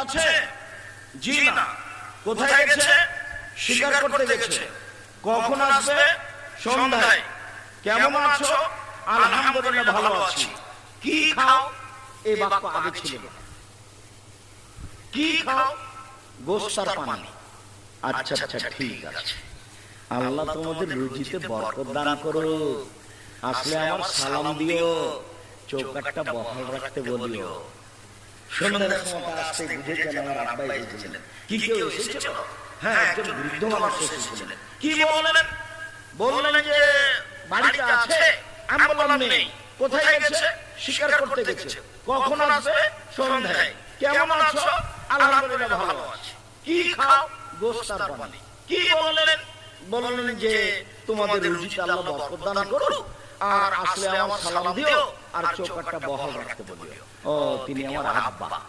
আছে? জি না। কোথায় গেছে? শিকার করতে গেছে। কখন আসবে? সন্ধ্যায়। কেমন আছো? আলহামদুলিল্লাহ ভালো আছি। কি খাও? এই বাক্য আগে ছিল না। কি খাও? গোশত আর পানি। আচ্ছা আচ্ছা ঠিক আছে, আল্লাহ তোমাদের রুজিতে বরকত দান করো। আসলে আমার সালাম দিও, চৌকাঠটা বহাল রাখতে বলিও। সন্ধ্যার সময় আসতে বুঝেছেন আমার আব্বা এসেছিলেন। কি কেউ এসেছিল? হ্যাঁ, একজন বৃদ্ধ মানুষ এসেছিলেন। কি বললেন? বললেন যে বাড়িতে আছে। আমি বললাম নেই। কোথায় গেছে? শিকার করতে গেছে। কখন আসবে? সন্ধ্যায়। কেমন আছো? আলহামদুলিল্লাহ ভালো আছি। কি খাও? গোশত আর পানি। কি বললেন? বললেন যে তোমাদের রুজিতে আল্লাহ বরকত দান করুক, আর আসলে আমার সালাম দিও আর চৌকাঠটা বহাল রাখতে বলিও। ও, তিনি আমার আব্বা।